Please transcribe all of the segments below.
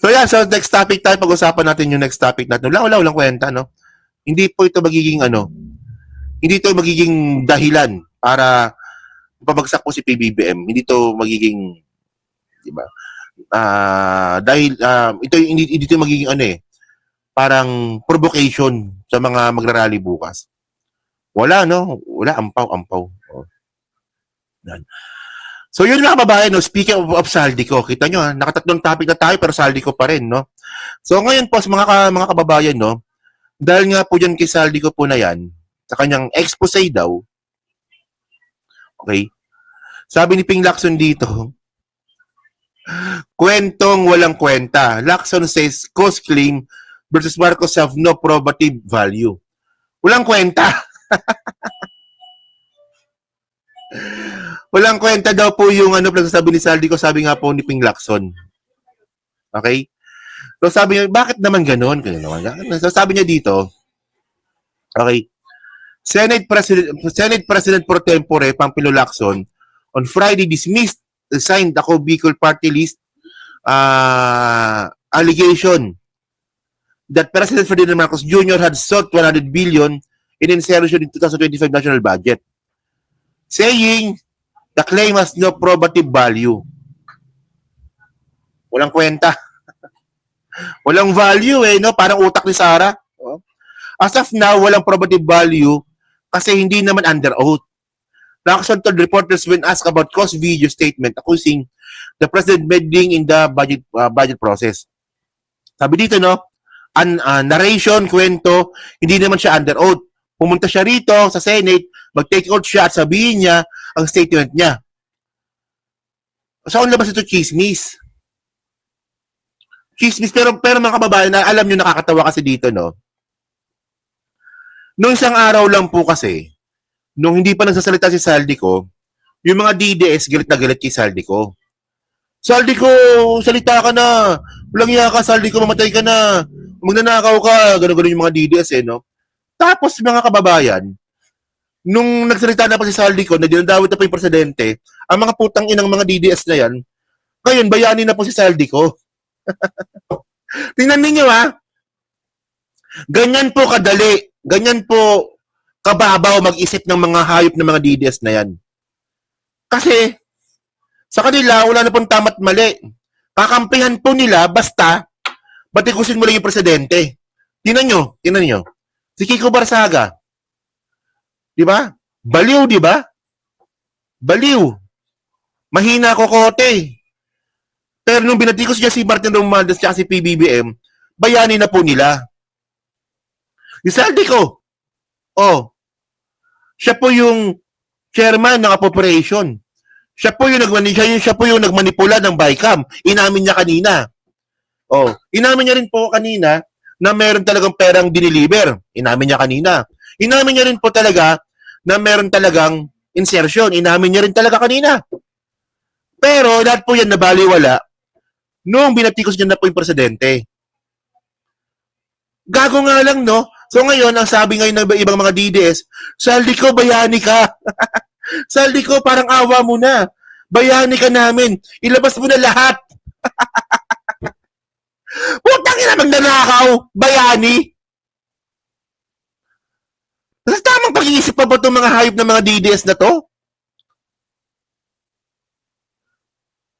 So yeah, so next topic tayo, pag-usapan natin yung next topic natin. Walang kwenta, no? Hindi po ito magiging hindi ito magiging dahilan para pabagsak po si PBBM. Hindi ito magiging, di ba? Dahil hindi ito magiging parang provocation sa mga magrarally bukas. Wala, no? Wala, ampaw. Oh. Yan. So yun nga kababayan, no? Speaking of Saldico, kita nyo, nakatatlong topic na tayo pero Saldico pa rin, no? So ngayon po, sa mga kababayan, no? Dahil nga po dyan kay Saldico po na yan, sa kanyang expose daw, okay? Sabi ni Ping Lacson dito, kwentong walang kwenta. Lacson says, cost claim versus Marcos have no probative value. Walang kwenta. Walang kwenta daw po yung pinagsasabi ni Saldico, sabi nga po ni Ping Lacson. Okay? So sabi niya, bakit naman ganun? So sabi niya dito, okay, Senate President pro tempore Pampilo Lacson on Friday dismissed signed ako Bicol party list allegation that President Ferdinand Marcos Jr. had sought 100 billion in insertion in 2025 national budget, saying the claim has no probative value. Walang kwenta. Walang value no? Parang utak ni Sara. As of now, walang probative value kasi hindi naman under oath. Lacson told reporters when asked about cost video statement accusing the president meddling in the budget process. Sabi dito, no? Narration, kwento, hindi naman siya under oath. Pumunta siya rito sa Senate, mag-take out siya at sabihin niya ang statement niya. Saan labas ito? Chismis. Pero mga kababayan, alam nyo, nakakatawa kasi dito, no? Noong isang araw lang po kasi, nung hindi pa nagsasalita si Saldico, yung mga DDS galit na galit kay Saldico. Saldico, salita ka na. Walang iya ka, Saldico, mamatay ka na. Magnanakaw ka. Ganun-ganun yung mga DDS, no? Tapos, mga kababayan, nung nagsalita na pa si Saldico, na dinadawit na pa yung presidente, ang mga putang inang mga DDS na yan, ngayon, bayani na po si Saldico. Tingnan ninyo, ha? Ganyan po kadali. Ganyan po kababaw mag-isip ng mga hayop ng mga DDS na yan. Kasi, sa kanila, wala na pong tama't mali. Kakampihan po nila, basta, batikusin mo lang yung presidente. Tingnan nyo. Si Kiko Barsaga. Diba? Baliw, diba? Baliw. Mahina kokote. Pero nung binatikos niya si Martin Romualdez at si PBBM, bayani na po nila. Si Saldico, siya po yung chairman ng appropriation. Siya po yung nagmanipula ng BICAM. Inamin niya kanina. Inamin niya rin po kanina na meron talagang perang diniliver. Inamin niya kanina. Inamin niya rin po talaga na meron talagang insertion. Inamin niya rin talaga kanina. Pero lahat po yan nabaliwala noong binatikos niya na po yung presidente. Gago nga lang, no? So ngayon, ang sabi ngayon ng ibang mga DDS, Saldico, bayani ka. Saldico, parang awa mo na. Bayani ka namin. Ilabas mo na lahat. Putang ina, magnanakaw. Bayani. Sa tamang pag-iisip pa ba itong mga hayop ng mga DDS na to?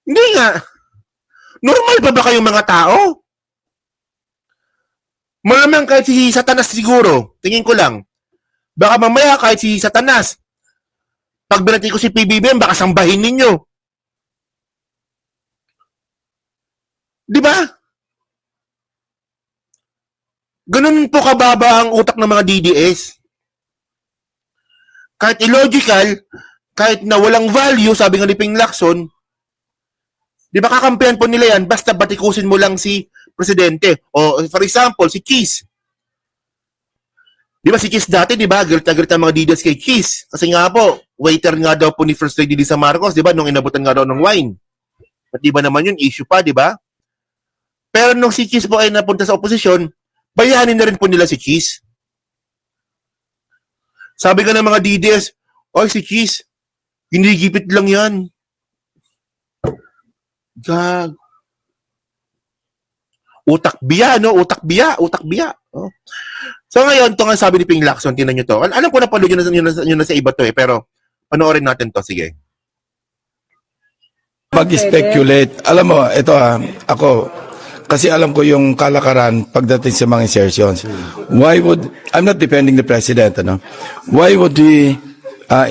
Hindi nga. Normal pa ba kayong mga tao? Malamang kahit si Satanas siguro, tingin ko lang, baka mamaya kahit si Satanas, pag binati ko si PBBM, baka sambahin ninyo. Di ba? Ganun po kababa ang utak ng mga DDS. Kahit illogical, kahit na walang value, sabi nga ni Ping Lacson, di ba kakampihan po nila yan, basta batikusin mo lang si presidente. O for example, si Cheese. Di ba si Cheese dati, di ba? Galit na galit ang mga DDS kay Cheese. Kasi nga po, waiter nga daw po ni First Lady Lisa Marcos, di ba? Nung inabutan nga daw ng wine. At di ba naman yun, issue pa, di ba? Pero nung si Cheese po ay napunta sa oposisyon, bayanin na rin po nila si Cheese. Sabi ka ng mga DDS, oy si Cheese, hindi gipit lang yan. Gag. Utak biya, no? Utak biya, utak biya. Oh. So ngayon, ito nga sabi ni Ping Lacson, tinan nyo to. Alam ko na pala yun na sa iba to pero panoorin natin to, sige. Mag-speculate. Alam mo, ito ako, kasi alam ko yung kalakaran pagdating sa mga insertions. Why would, I'm not defending the president, why would he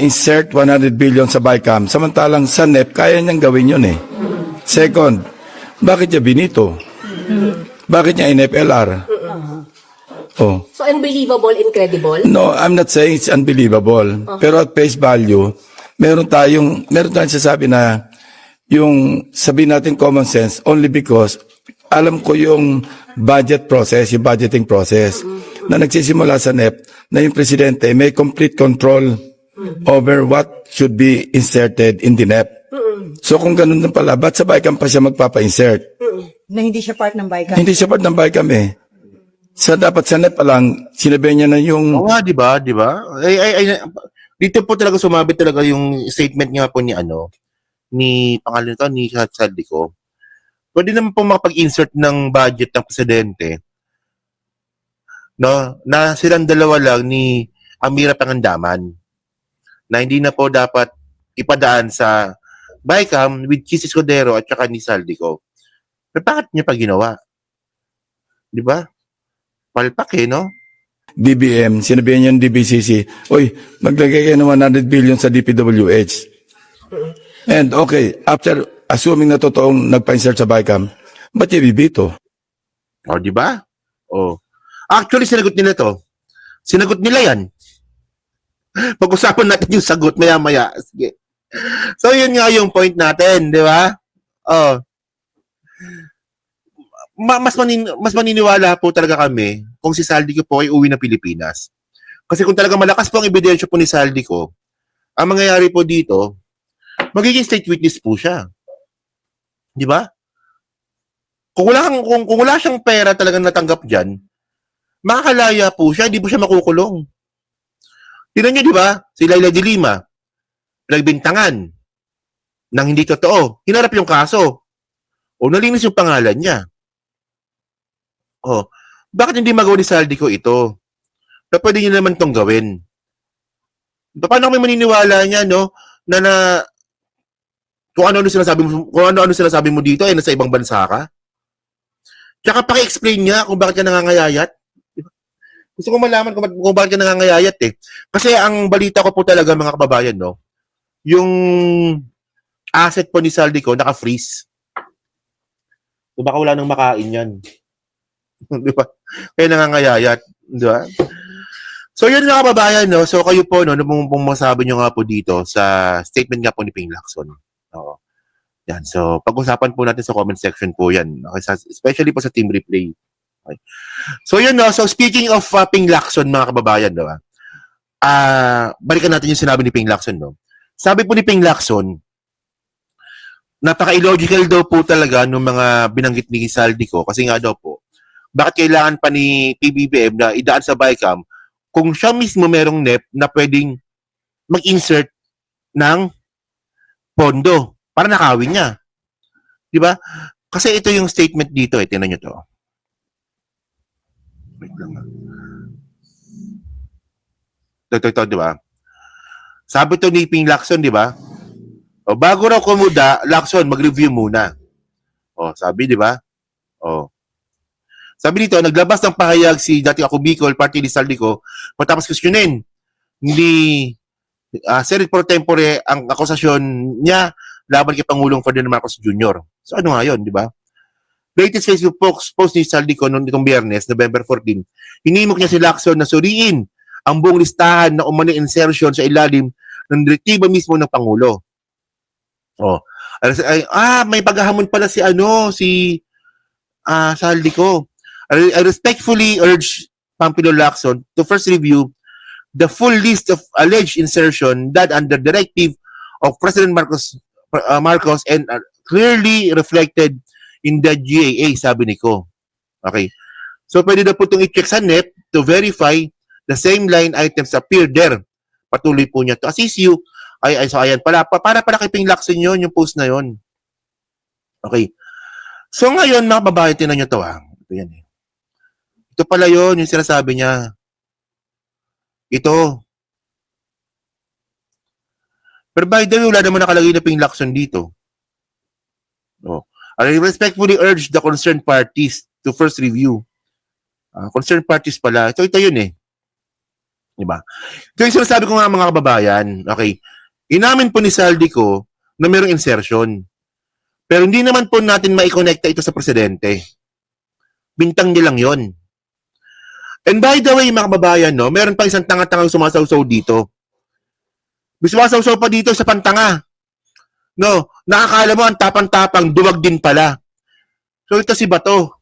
insert 100 billion sa BICAM, samantalang sa NEP, kaya niyang gawin yun eh. Second, bakit niya binito? Bakit niya in-FLR? Oh. So, unbelievable, incredible? No, I'm not saying it's unbelievable. Pero at face value, meron tayong sasabi na yung sabihin natin common sense only because alam ko yung budget process, yung budgeting process na nagsisimula sa NEP na yung presidente may complete control over what should be inserted in the NEP. So kung ganun na pala, ba't sa BICAM pa siya magpapa-insert? Na hindi siya part ng BICAM. Hindi siya part ng BICAM eh. Dapat sa NEP pa lang, sinabi niya na yung... Oo nga, di ba? Di ba? Dito po talaga sumabit talaga yung statement nga po ni pangalan nito, ni Saldico. Pwede naman po makapag-insert ng budget ng presidente, no, na silang dalawa lang ni Amira Pangandaman, na hindi na po dapat ipadaan sa BICAM with Chis Escudero at saka ni Saldico. Pero bakit niya pa ginawa? Di ba? Palpak no? DBM, sinabihan niya ng DBCC, oy, maglagay kayo ng 100 billion sa DPWH. And okay, after assuming na totoong nagpa-insert sa BICAM, ba't niya bibito? O, di ba? O. Actually, sinagot nila to. Sinagot nila yan. Pag-usapan natin yung sagot maya-maya. Sige. So, yun nga yung point natin, di ba? O. Mas maniniwala po talaga kami kung si Saldico po ay uwi ng Pilipinas. Kasi kung talaga malakas po ang ebidensya po ni Saldico, ang mangyayari po dito, magiging state witness po siya. Di ba? Kung wala siyang pera talagang natanggap diyan, makakalaya po siya, hindi po siya makukulong. Tingnan niyo, di ba? Si Laila de Lima, pinagbintangan nang hindi totoo. Hinarap yung kaso. O nalinis yung pangalan niya. O, bakit hindi magawa ni Saldico ito? Na pwede niya naman tong gawin. Paano kami maniniwala niya, no? Na kung ano-ano sinasabi mo dito ay nasa ibang bansa ka. Tsaka paki-explain niya kung bakit ka nangangayayat. Gusto ko malaman kung bakit ka nangangayayat eh. Kasi ang balita ko po talaga mga kababayan, no, yung asset po ni Saldico naka-freeze. So baka wala nang makain yan. Di ba? Kaya nangangayayat. Di ba? So yun mga kababayan, no, so kayo po, no, nung masabi nyo nga po dito sa statement nga po ni Ping Lacson. Oo. Yan. So, pag-usapan po natin sa comment section po yan. Okay? Especially po sa team replay. Okay. So, yun, no? So, speaking of Ping Lacson, mga kababayan, no? Balikan natin yung sinabi ni Ping Lacson, no? Sabi po ni Ping Lacson, napaka-illogical daw po talaga ng mga binanggit ni Saldico kasi nga daw po, bakit kailangan pa ni PBBM na idaan sa BICAM kung siya mismo merong NEP na pwedeng mag-insert ng pondo para nakawin niya. Di ba? Kasi ito yung statement dito eh. Tingnan nyo to. Wait lang. Ito, di ba? Sabi to ni Ping Lacson, di ba? O, bago raw kumuda, Lacson, mag-review muna. O, sabi, di ba? O. Sabi dito, naglabas ng pahayag si dati ako Bicol, party ni Saldico, matapos questionin. Hindi Senate pro tempore ang akusasyon niya laban kay Pangulong Ferdinand Marcos Jr. So ano nga yun, di ba? Latest Facebook post ni Saldico noong itong Biyernes, November 14, hinimok niya si Lacson na suriin ang buong listahan na umano insertion sa ilalim ng direktiba mismo ng Pangulo. Oh. May paghahamon pala si Saldico. I respectfully urge Pampilo Lacson to first review the full list of alleged insertion that under directive of President Marcos and clearly reflected in the GAA, sabi ni Ko. Okay. So, pwede na po itong i-check sa NEP to verify the same line items appear there. Patuloy po niya to assist you. So, ayan pala. Para kay Ping Lacson yun, yung post na yun. Okay. So, ngayon, mga babae, tinan nyo to Ito yan eh. Ito pala yun, yung sinasabi niya. Ito. Pero by the way, wala naman nakalagay na Ping Lacson dito. No. I respectfully urge the concerned parties to first review. Concerned parties pala. Ito yun eh. Diba? Ito yung sinasabi ko nga mga kababayan. Okay. Inamin po ni Saldico na mayroong insertion. Pero hindi naman po natin maikonekta ito sa presidente. Bintang niya lang yon. And by the way, mga kababayan, no, meron pa isang tanga-tangang sumasawsaw dito. Sumasawsaw pa dito sa pantanga. No, nakakala mo ang tapang-tapang, duwag din pala. So ito si Bato.